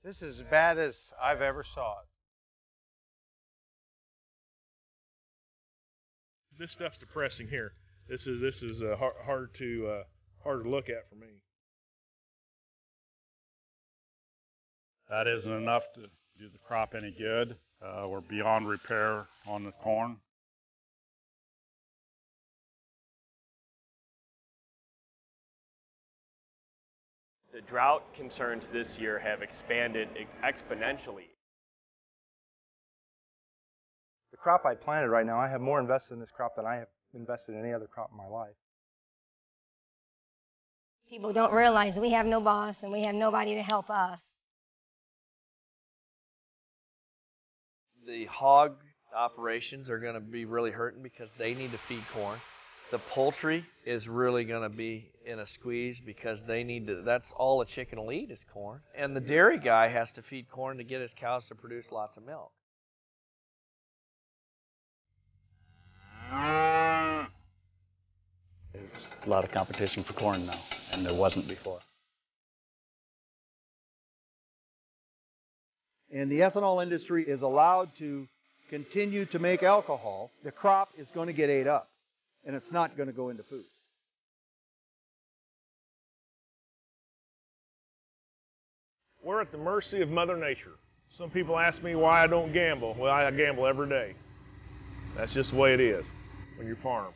This is as bad as I've ever saw it. This stuff's depressing here. This is hard to look at for me. That isn't enough to do the crop any good. We're beyond repair on the corn. The drought concerns this year have expanded exponentially. The crop I planted right now, I have more invested in this crop than I have invested in any other crop in my life. People don't realize we have no boss and we have nobody to help us. The hog operations are going to be really hurting because they need to feed corn. The poultry is really going to be in a squeeze because they need to, that's all a chicken will eat is corn. And the dairy guy has to feed corn to get his cows to produce lots of milk. There's a lot of competition for corn now, and there wasn't before. And the ethanol industry is allowed to continue to make alcohol, the crop is going to get ate up, and it's not going to go into food. We're at the mercy of Mother Nature. Some people ask me why I don't gamble. Well, I gamble every day. That's just the way it is when you farm.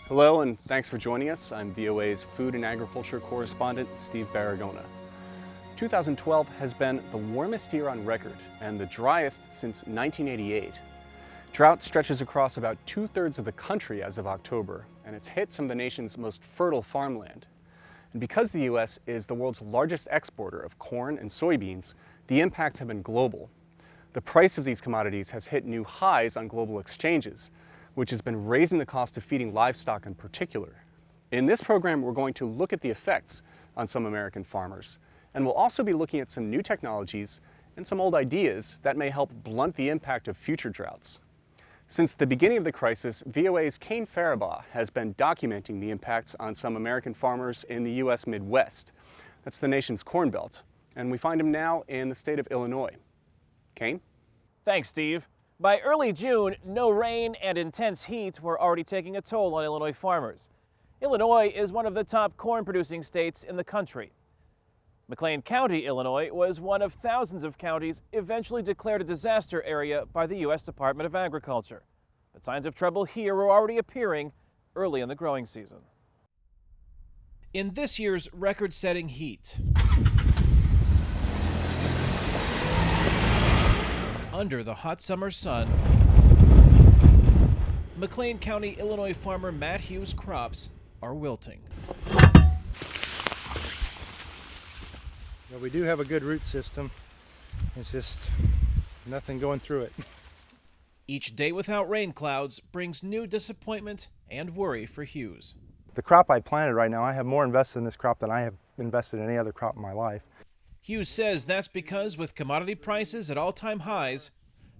Hello and thanks for joining us. I'm VOA's Food and Agriculture correspondent, Steve Baragona. 2012 has been the warmest year on record and the driest since 1988. Drought stretches across about 2/3 of the country as of October, and it's hit some of the nation's most fertile farmland. And because the U.S. is the world's largest exporter of corn and soybeans, the impacts have been global. The price of these commodities has hit new highs on global exchanges, which has been raising the cost of feeding livestock in particular. In this program, we're going to look at the effects on some American farmers, and we'll also be looking at some new technologies and some old ideas that may help blunt the impact of future droughts. Since the beginning of the crisis, VOA's Kane Faribaugh has been documenting the impacts on some American farmers in the U.S. Midwest. That's the nation's Corn Belt, and we find him now in the state of Illinois. Kane? Thanks, Steve. By early June, no rain and intense heat were already taking a toll on Illinois farmers. Illinois is one of the top corn-producing states in the country. McLean County, Illinois, was one of thousands of counties eventually declared a disaster area by the U.S. Department of Agriculture. But signs of trouble here were already appearing early in the growing season. In this year's record-setting heat, under the hot summer sun, McLean County, Illinois farmer Matt Hughes' crops are wilting. Well, we do have a good root system. It's just nothing going through it. Each day without rain clouds brings new disappointment and worry for Hughes. The crop I planted right now, I have more invested in this crop than I have invested in any other crop in my life. Hughes says that's because with commodity prices at all-time highs,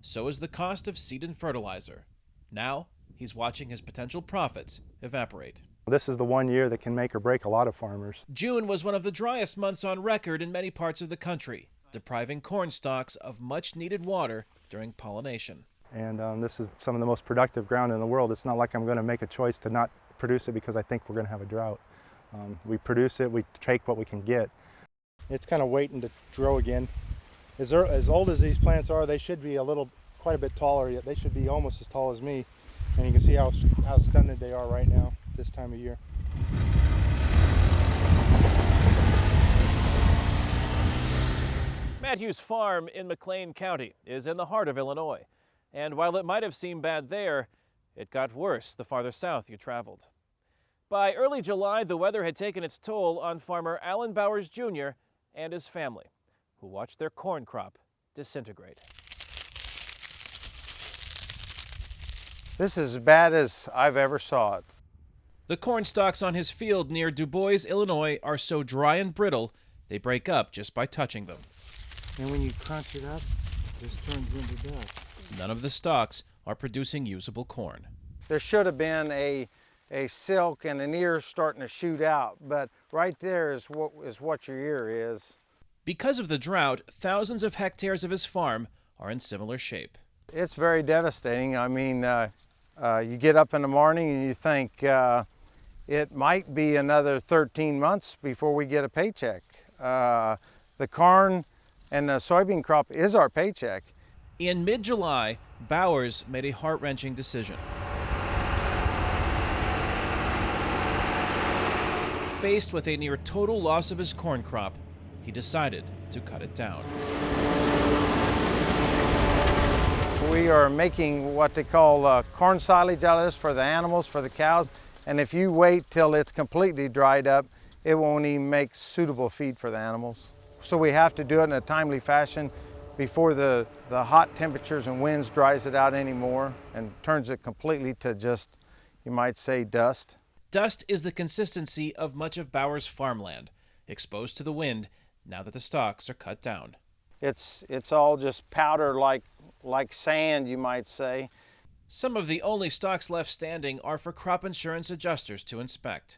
so is the cost of seed and fertilizer. Now, he's watching his potential profits evaporate. This is the one year that can make or break a lot of farmers. June was one of the driest months on record in many parts of the country, depriving corn stalks of much-needed water during pollination. And this is some of the most productive ground in the world. It's not like I'm going to make a choice to not produce it because I think we're going to have a drought. We produce it, we take what we can get. It's kind of waiting to grow again. As old as these plants are, they should be quite a bit taller yet. They should be almost as tall as me. And you can see how stunted they are right now this time of year. Matthew's farm in McLean County is in the heart of Illinois. And while it might have seemed bad there, it got worse the farther south you traveled. By early July, the weather had taken its toll on farmer Alan Bowers Jr. and his family, who watched their corn crop disintegrate. This is as bad as I've ever saw it. The corn stalks on his field near Du Bois, Illinois are so dry and brittle, they break up just by touching them. And when you crunch it up, this turns into dust. None of the stalks are producing usable corn. There should have been a silk and an ear starting to shoot out, but right there is what your ear is. Because of the drought, thousands of hectares of his farm are in similar shape. It's very devastating. I mean, you get up in the morning and you think it might be another 13 months before we get a paycheck. The corn and the soybean crop is our paycheck. In mid-July, Bowers made a heart-wrenching decision. Faced with a near total loss of his corn crop, he decided to cut it down. We are making what they call corn silage out of this for the animals, for the cows, and if you wait till it's completely dried up, it won't even make suitable feed for the animals. So we have to do it in a timely fashion before the hot temperatures and winds dries it out anymore and turns it completely to just, you might say, dust. Dust is the consistency of much of Bowers' farmland, exposed to the wind now that the stalks are cut down. It's all just powder like sand, you might say. Some of the only stalks left standing are for crop insurance adjusters to inspect.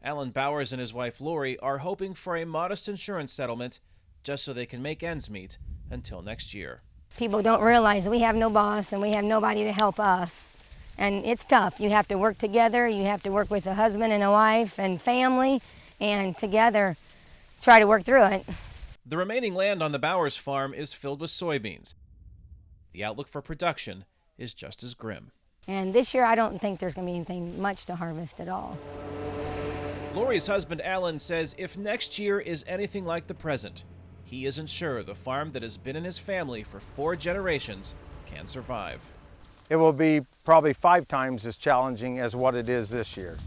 Alan Bowers and his wife Lori are hoping for a modest insurance settlement just so they can make ends meet until next year. People don't realize we have no boss and we have nobody to help us. And it's tough. You have to work together. You have to work with a husband and a wife and family, and together try to work through it. The remaining land on the Bowers farm is filled with soybeans. The outlook for production is just as grim. And this year I don't think there's going to be anything much to harvest at all. Lori's husband Alan says if next year is anything like the present, he isn't sure the farm that has been in his family for 4 generations can survive. It will be probably 5 times as challenging as what it is this year.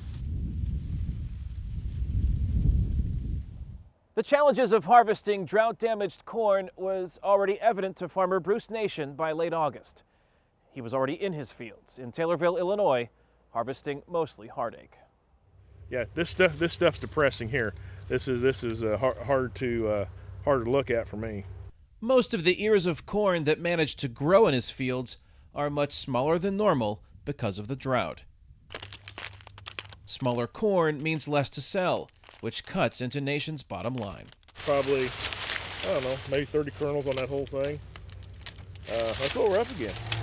The challenges of harvesting drought-damaged corn was already evident to farmer Bruce Nation by late August. He was already in his fields in Taylorville, Illinois, harvesting mostly hardtack. Yeah, this stuff's depressing here. This is hard to look at for me. Most of the ears of corn that managed to grow in his fields are much smaller than normal because of the drought. Smaller corn means less to sell, which cuts into Nation's bottom line. Probably, I don't know, maybe 30 kernels on that whole thing. That's what we're up against.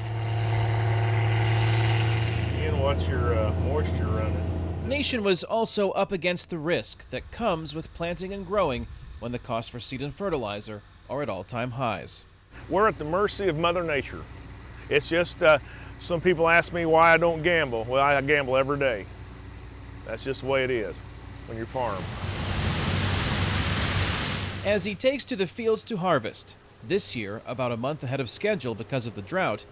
And watch your moisture running. Nation was also up against the risk that comes with planting and growing when the costs for seed and fertilizer are at all-time highs. We're at the mercy of Mother Nature. It's just, some people ask me why I don't gamble. Well, I gamble every day. That's just the way it is when you farm. As he takes to the fields to harvest, this year about a month ahead of schedule because of the drought,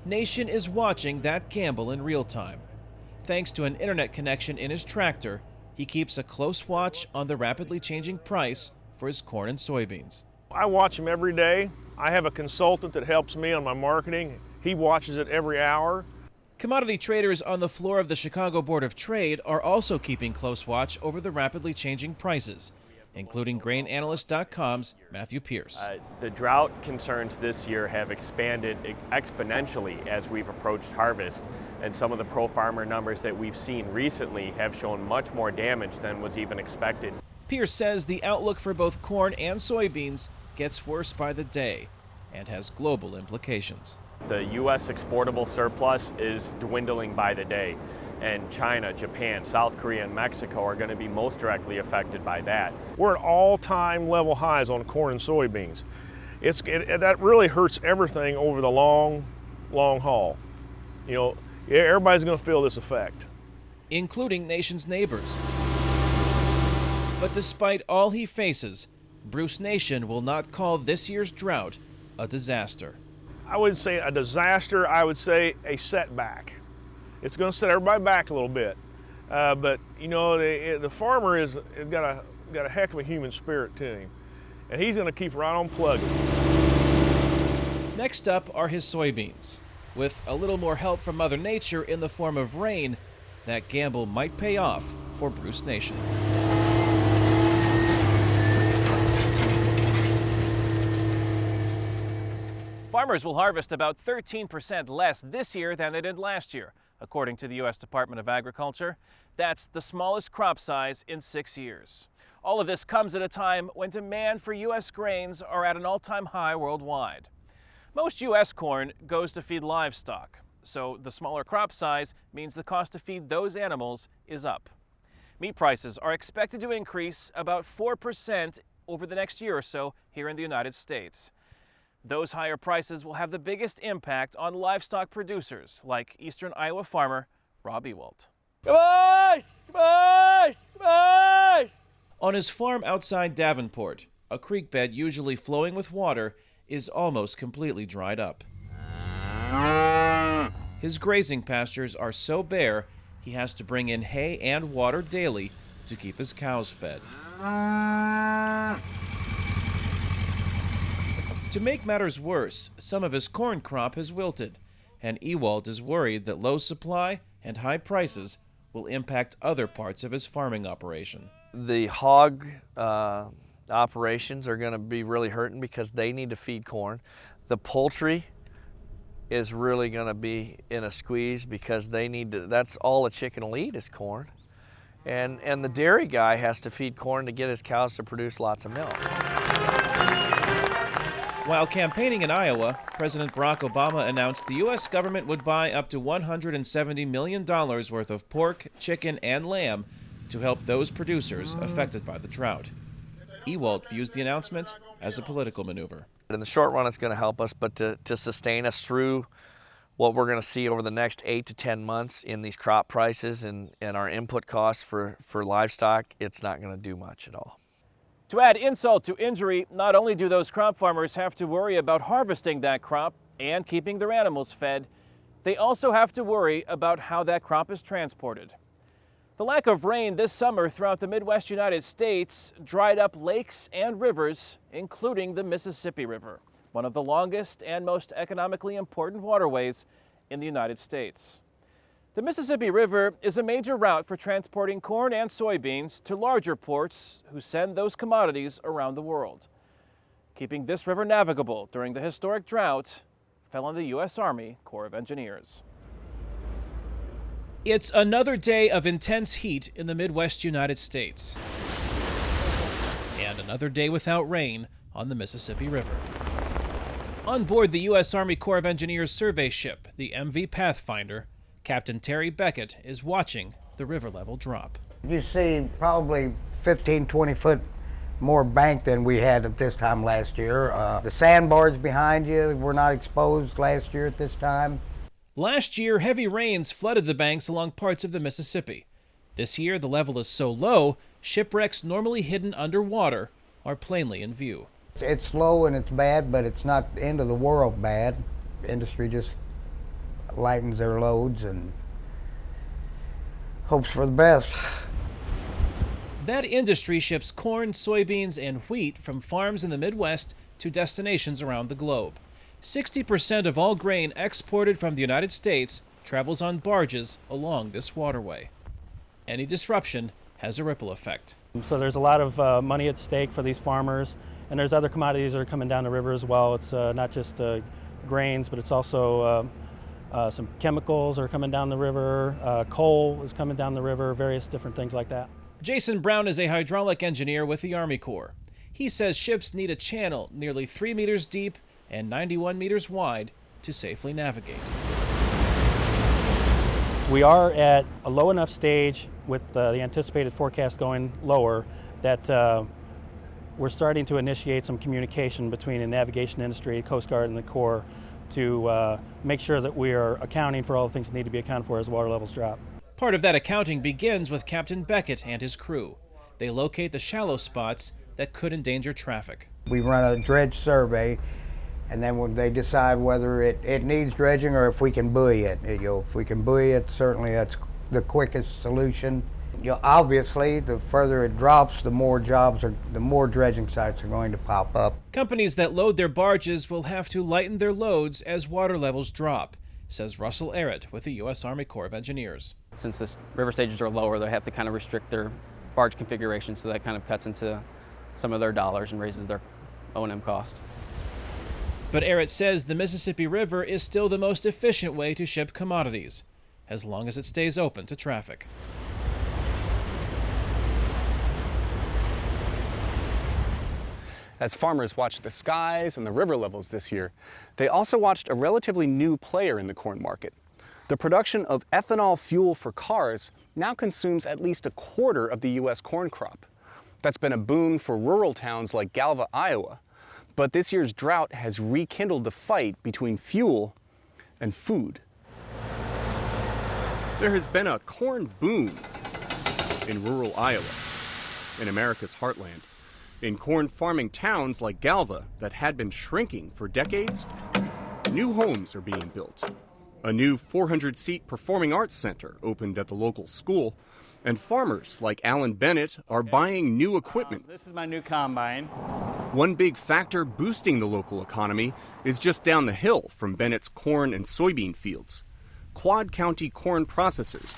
Nation is watching that gamble in real time. Thanks to an internet connection in his tractor, he keeps a close watch on the rapidly changing price for his corn and soybeans. I watch them every day. I have a consultant that helps me on my marketing. He watches it every hour. Commodity traders on the floor of the Chicago Board of Trade are also keeping close watch over the rapidly changing prices, including GrainAnalyst.com's Matthew Pierce. The drought concerns this year have expanded exponentially as we've approached harvest, and some of the pro-farmer numbers that we've seen recently have shown much more damage than was even expected. Pierce says the outlook for both corn and soybeans gets worse by the day and has global implications. The U.S. exportable surplus is dwindling by the day. and China, Japan, South Korea, and Mexico are going to be most directly affected by that. We're at all-time level highs on corn and soybeans. That really hurts everything over the long haul. You know, everybody's going to feel this effect, including nation's neighbors. But despite all he faces, Bruce Nation will not call this year's drought a disaster. I wouldn't say a disaster, I would say a setback. It's going to set everybody back a little bit. But you know, the farmer has got a heck of a human spirit to him, and he's going to keep right on plugging. Next up are his soybeans. With a little more help from Mother Nature in the form of rain, that gamble might pay off for Bruce Nation. Farmers will harvest about 13% less this year than they did last year, according to the U.S. Department of Agriculture. That's the smallest crop size in 6 years. All of this comes at a time when demand for U.S. grains are at an all-time high worldwide. Most U.S. corn goes to feed livestock, so the smaller crop size means the cost to feed those animals is up. Meat prices are expected to increase about 4% over the next year or so here in the United States. Those higher prices will have the biggest impact on livestock producers like Eastern Iowa farmer Rob Ewald. On his farm outside Davenport, a creek bed usually flowing with water is almost completely dried up. His grazing pastures are so bare, he has to bring in hay and water daily to keep his cows fed. To make matters worse, some of his corn crop has wilted, and Ewald is worried that low supply and high prices will impact other parts of his farming operation. The hog operations are going to be really hurting because they need to feed corn. The poultry is really going to be in a squeeze because they need to, that's all a chicken will eat is corn. And the dairy guy has to feed corn to get his cows to produce lots of milk. While campaigning in Iowa, President Barack Obama announced the U.S. government would buy up to $170 million worth of pork, chicken, and lamb to help those producers affected by the drought. Ewald views the announcement as a political maneuver. In the short run, it's going to help us, but to sustain us through what we're going to see over the next 8 to 10 months in these crop prices and our input costs for livestock, it's not going to do much at all. To add insult to injury, not only do those crop farmers have to worry about harvesting that crop and keeping their animals fed, they also have to worry about how that crop is transported. The lack of rain this summer throughout the Midwest United States dried up lakes and rivers, including the Mississippi River, one of the longest and most economically important waterways in the United States. The Mississippi River is a major route for transporting corn and soybeans to larger ports who send those commodities around the world. Keeping this river navigable during the historic drought fell on the U.S. Army Corps of Engineers. It's another day of intense heat in the Midwest United States, and another day without rain on the Mississippi River. On board the U.S. Army Corps of Engineers survey ship, the MV Pathfinder, Captain Terry Beckett is watching the river level drop. You see probably 15, 20 foot more bank than we had at this time last year. The sandbars behind you were not exposed last year at this time. Last year, heavy rains flooded the banks along parts of the Mississippi. This year, the level is so low, shipwrecks normally hidden underwater are plainly in view. It's low and it's bad, but it's not the end of the world bad. Industry just lightens their loads and hopes for the best. That industry ships corn, soybeans, and wheat from farms in the Midwest to destinations around the globe. 60% of all grain exported from the United States travels on barges along this waterway. Any disruption has a ripple effect. So there's a lot of money at stake for these farmers, and there's other commodities that are coming down the river as well. It's not just grains, but it's also some chemicals are coming down the river, coal is coming down the river, various different things like that. Jason Brown is a hydraulic engineer with the Army Corps. He says ships need a channel nearly 3 meters deep and 91 meters wide to safely navigate. We are at a low enough stage with the anticipated forecast going lower that we're starting to initiate some communication between the navigation industry, Coast Guard, and the Corps to make sure that we are accounting for all the things that need to be accounted for as water levels drop. Part of that accounting begins with Captain Beckett and his crew. They locate the shallow spots that could endanger traffic. We run a dredge survey, and then when they decide whether it needs dredging or if we can buoy it. If we can buoy it, certainly that's the quickest solution. Obviously, the further it drops, the more dredging sites are going to pop up. Companies that load their barges will have to lighten their loads as water levels drop, says Russell Arrett with the U.S. Army Corps of Engineers. Since the river stages are lower, they have to kind of restrict their barge configuration, so that kind of cuts into some of their dollars and raises their O&M cost. But Arrett says the Mississippi River is still the most efficient way to ship commodities, as long as it stays open to traffic. As farmers watched the skies and the river levels this year, they also watched a relatively new player in the corn market. The production of ethanol fuel for cars now consumes at least a quarter of the U.S. corn crop. That's been a boon for rural towns like Galva, Iowa. But this year's drought has rekindled the fight between fuel and food. There has been a corn boom in rural Iowa, in America's heartland. In corn farming towns like Galva that had been shrinking for decades, new homes are being built. A new 400-seat performing arts center opened at the local school, and farmers like Alan Bennett are buying new equipment. This is my new combine. One big factor boosting the local economy is just down the hill from Bennett's corn and soybean fields. Quad County Corn Processors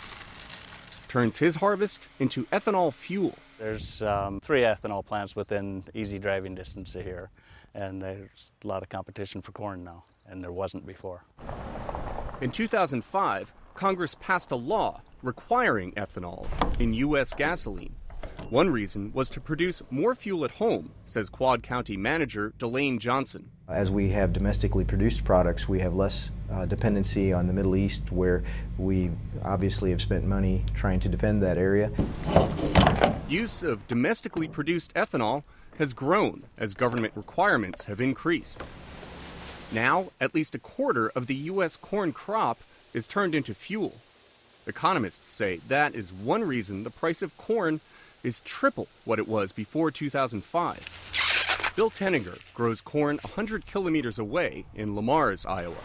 turns his harvest into ethanol fuel. There's 3 ethanol plants within easy driving distance of here, and there's a lot of competition for corn now, and there wasn't before. In 2005, Congress passed a law requiring ethanol in U.S. gasoline. One reason was to produce more fuel at home, says Quad County manager Delane Johnson. As we have domestically produced products, we have less dependency on the Middle East, where we obviously have spent money trying to defend that area. Use of domestically produced ethanol has grown as government requirements have increased. Now, at least a quarter of the U.S. corn crop is turned into fuel. Economists say that is one reason the price of corn is triple what it was before 2005. Bill Tenninger grows corn 100 kilometers away in Lamars, Iowa.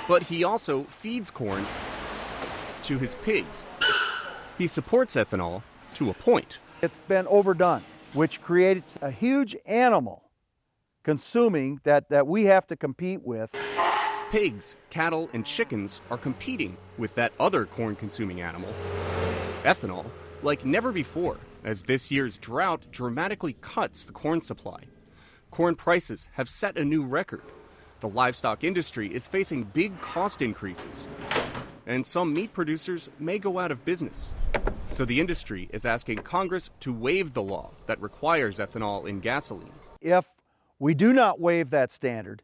But he also feeds corn to his pigs. He supports ethanol to a point. It's been overdone, which creates a huge animal consuming that we have to compete with. Pigs, cattle, and chickens are competing with that other corn-consuming animal, ethanol, like never before, as this year's drought dramatically cuts the corn supply. Corn prices have set a new record. The livestock industry is facing big cost increases, and some meat producers may go out of business. So the industry is asking Congress to waive the law that requires ethanol in gasoline. If we do not waive that standard,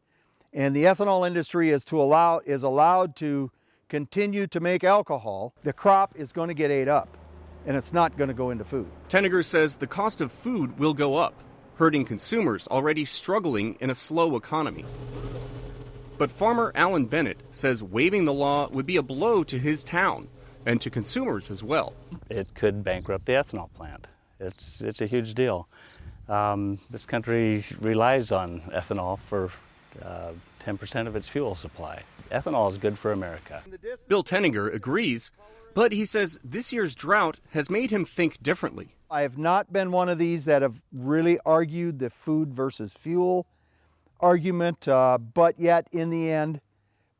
and the ethanol industry is allowed to continue to make alcohol, the crop is going to get ate up, and it's not going to go into food. Tenninger says the cost of food will go up, hurting consumers already struggling in a slow economy. But farmer Alan Bennett says waiving the law would be a blow to his town and to consumers as well. It could bankrupt the ethanol plant. It's a huge deal. This country relies on ethanol for 10% of its fuel supply. Ethanol is good for America. Bill Tenninger agrees, but he says this year's drought has made him think differently. I have not been one of these that have really argued the food versus fuel argument, but yet in the end,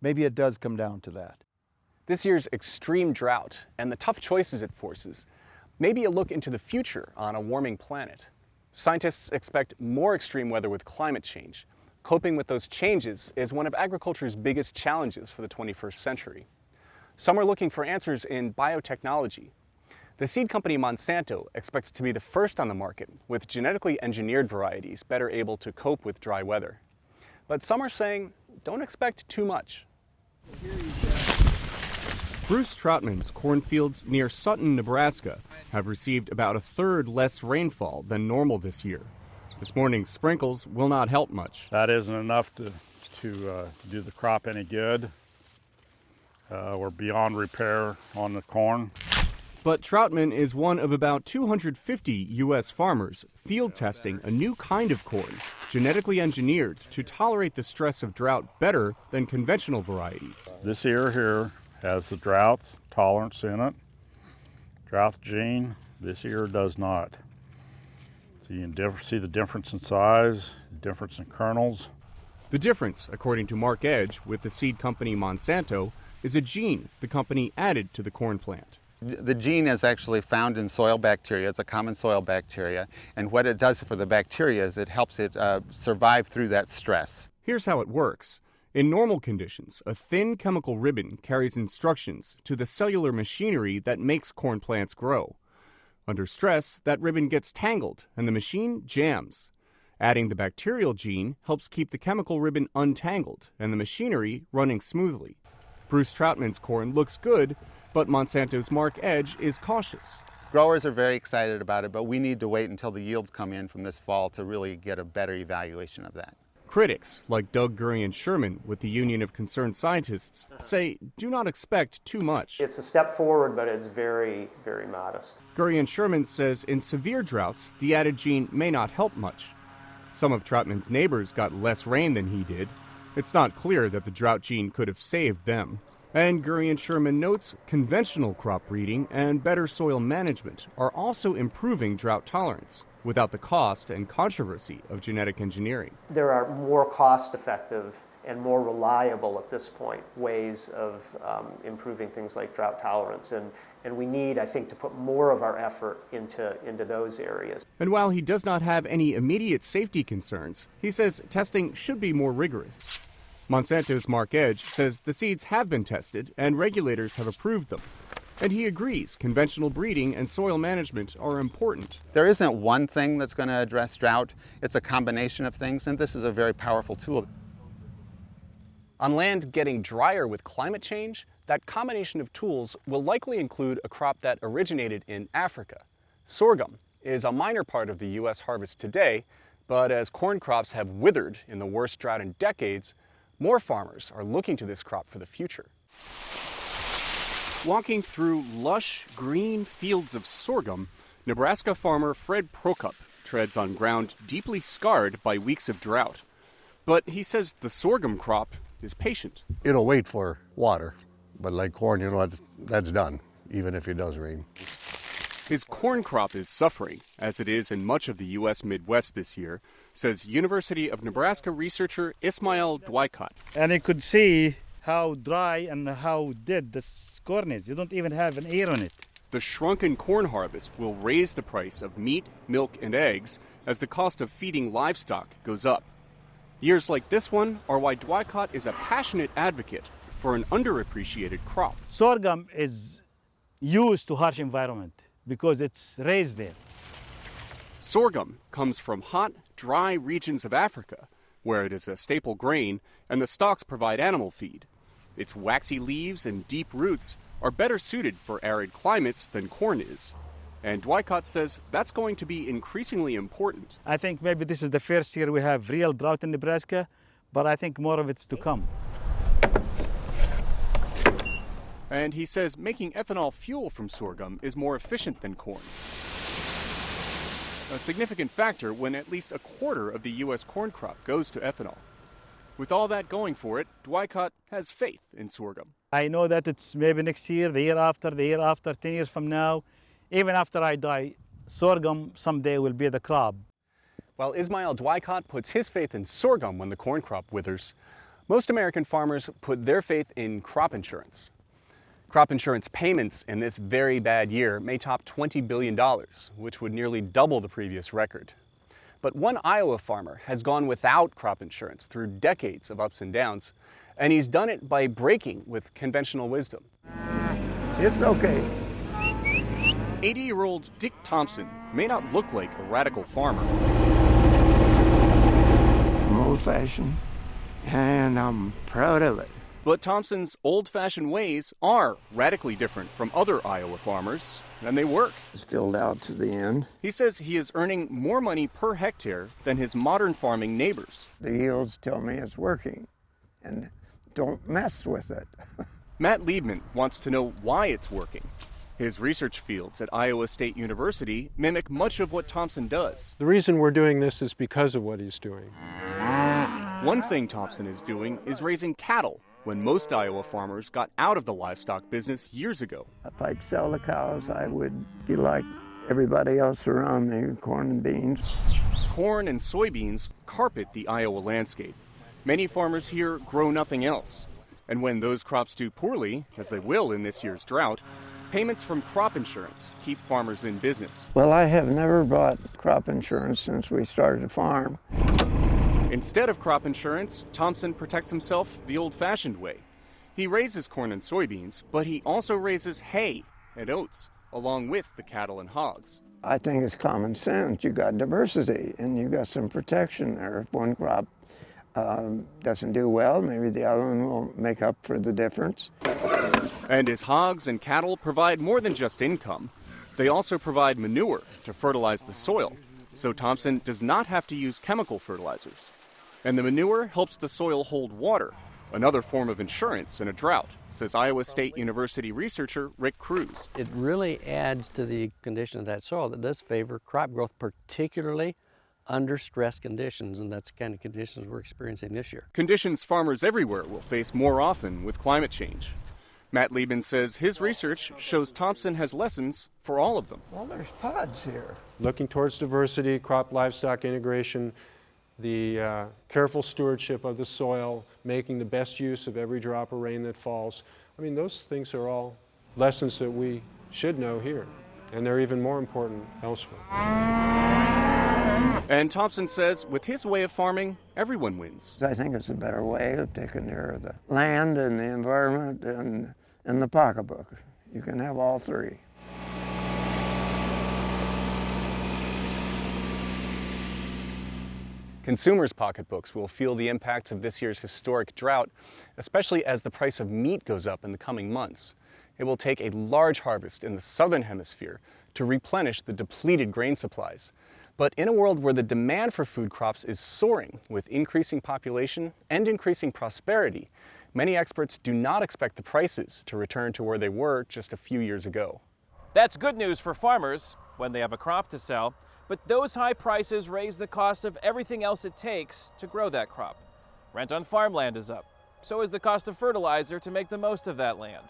maybe it does come down to that. This year's extreme drought and the tough choices it forces may be a look into the future on a warming planet. Scientists expect more extreme weather with climate change. Coping with those changes is one of agriculture's biggest challenges for the 21st century. Some are looking for answers in biotechnology. The seed company Monsanto expects to be the first on the market with genetically engineered varieties better able to cope with dry weather. But some are saying, don't expect too much. Bruce Troutman's cornfields near Sutton, Nebraska, have received about a third less rainfall than normal this year. This morning's sprinkles will not help much. That isn't enough to do the crop any good. We're beyond repair on the corn. But Troutman is one of about 250 U.S. farmers field testing a new kind of corn, genetically engineered to tolerate the stress of drought better than conventional varieties. This ear here has the drought tolerance in it. Drought gene, this ear does not. So you can see the difference in size, difference in kernels. The difference, according to Mark Edge with the seed company Monsanto, is a gene the company added to the corn plant. The gene is actually found in soil bacteria. It's a common soil bacteria. And what it does for the bacteria is it helps it survive through that stress. Here's how it works. In normal conditions, a thin chemical ribbon carries instructions to the cellular machinery that makes corn plants grow. Under stress, that ribbon gets tangled and the machine jams. Adding the bacterial gene helps keep the chemical ribbon untangled and the machinery running smoothly. Bruce Troutman's corn looks good, but Monsanto's Mark Edge is cautious. Growers are very excited about it, but we need to wait until the yields come in from this fall to really get a better evaluation of that. Critics, like Doug Gurian-Sherman with the Union of Concerned Scientists, say do not expect too much. It's a step forward, but it's very, very modest. Gurian-Sherman says in severe droughts, the added gene may not help much. Some of Troutman's neighbors got less rain than he did. It's not clear that the drought gene could have saved them. And Gurian-Sherman notes conventional crop breeding and better soil management are also improving drought tolerance without the cost and controversy of genetic engineering. There are more cost-effective and more reliable at this point ways of improving things like drought tolerance. And we need, I think, to put more of our effort into those areas. And while he does not have any immediate safety concerns, he says testing should be more rigorous. Monsanto's Mark Edge says the seeds have been tested and regulators have approved them. And he agrees conventional breeding and soil management are important. There isn't one thing that's going to address drought. It's a combination of things, and this is a very powerful tool. On land getting drier with climate change, that combination of tools will likely include a crop that originated in Africa. Sorghum is a minor part of the U.S. harvest today, but as corn crops have withered in the worst drought in decades, more farmers are looking to this crop for the future. Walking through lush green fields of sorghum, Nebraska farmer Fred Prokop treads on ground deeply scarred by weeks of drought. But he says the sorghum crop is patient. It'll wait for water, but like corn, you know, that's done, even if it does rain. His corn crop is suffering, as it is in much of the U.S. Midwest this year, says University of Nebraska researcher Ismail Dwykot. And you could see how dry and how dead this corn is. You don't even have an ear on it. The shrunken corn harvest will raise the price of meat, milk, and eggs as the cost of feeding livestock goes up. Years like this one are why Dwykot is a passionate advocate for an underappreciated crop. Sorghum is used to harsh environment because it's raised there. Sorghum comes from hot, dry regions of Africa, where it is a staple grain and the stalks provide animal feed. Its waxy leaves and deep roots are better suited for arid climates than corn is. And Dwykot says that's going to be increasingly important. I think maybe this is the first year we have real drought in Nebraska, but I think more of it's to come. And he says making ethanol fuel from sorghum is more efficient than corn. A significant factor when at least a quarter of the U.S. corn crop goes to ethanol. With all that going for it, Dwykot has faith in sorghum. I know that it's maybe next year, the year after, 10 years from now. Even after I die, sorghum someday will be the crop. While Ismail Dwykot puts his faith in sorghum when the corn crop withers, most American farmers put their faith in crop insurance. Crop insurance payments in this very bad year may top $20 billion, which would nearly double the previous record. But one Iowa farmer has gone without crop insurance through decades of ups and downs, and he's done it by breaking with conventional wisdom. It's okay. 80-year-old Dick Thompson may not look like a radical farmer. I'm old-fashioned, and I'm proud of it. But Thompson's old-fashioned ways are radically different from other Iowa farmers, and they work. It's filled out to the end. He says he is earning more money per hectare than his modern farming neighbors. The yields tell me it's working, and don't mess with it. Matt Liebman wants to know why it's working. His research fields at Iowa State University mimic much of what Thompson does. The reason we're doing this is because of what he's doing. One thing Thompson is doing is raising cattle, when most Iowa farmers got out of the livestock business years ago. If I'd sell the cows, I would be like everybody else around me, corn and beans. Corn and soybeans carpet the Iowa landscape. Many farmers here grow nothing else. And when those crops do poorly, as they will in this year's drought, payments from crop insurance keep farmers in business. Well, I have never bought crop insurance since we started to farm. Instead of crop insurance, Thompson protects himself the old-fashioned way. He raises corn and soybeans, but he also raises hay and oats, along with the cattle and hogs. I think it's common sense. You got diversity, and you got some protection there. If one crop doesn't do well, maybe the other one will make up for the difference. And his hogs and cattle provide more than just income. They also provide manure to fertilize the soil, so Thompson does not have to use chemical fertilizers. And the manure helps the soil hold water, another form of insurance in a drought, says Iowa State University researcher Rick Cruz. It really adds to the condition of that soil that does favor crop growth, particularly under stress conditions, and that's the kind of conditions we're experiencing this year. Conditions farmers everywhere will face more often with climate change. Matt Liebman says his research shows Thompson has lessons for all of them. Well, there's pods here. Looking towards diversity, crop-livestock integration, the careful stewardship of the soil, making the best use of every drop of rain that falls. I mean, those things are all lessons that we should know here, and they're even more important elsewhere. And Thompson says with his way of farming, everyone wins. I think it's a better way of taking care of the land and the environment and the pocketbook. You can have all three. Consumers' pocketbooks will feel the impacts of this year's historic drought, especially as the price of meat goes up in the coming months. It will take a large harvest in the southern hemisphere to replenish the depleted grain supplies. But in a world where the demand for food crops is soaring with increasing population and increasing prosperity, many experts do not expect the prices to return to where they were just a few years ago. That's good news for farmers when they have a crop to sell, but those high prices raise the cost of everything else it takes to grow that crop. Rent on farmland is up. So is the cost of fertilizer to make the most of that land.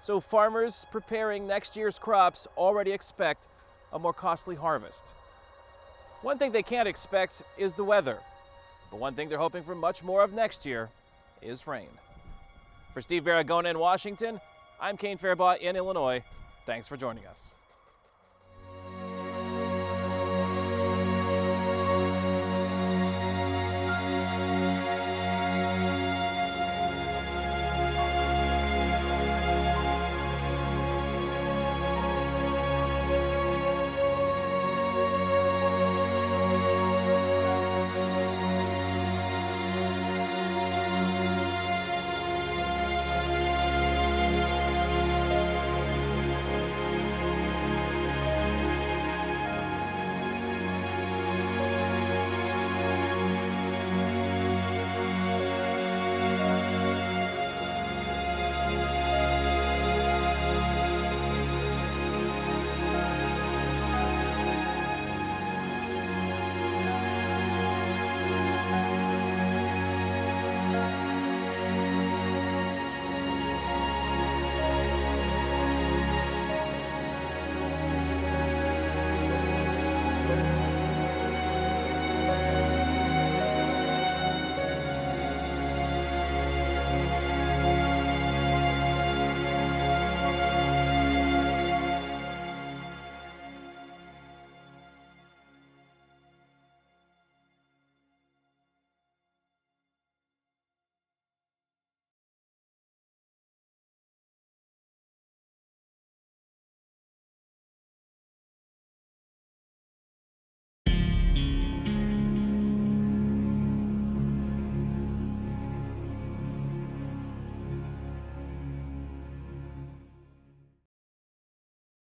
So farmers preparing next year's crops already expect a more costly harvest. One thing they can't expect is the weather. But one thing they're hoping for much more of next year is rain. For Steve Baragona in Washington, I'm Kane Fairbaugh in Illinois. Thanks for joining us.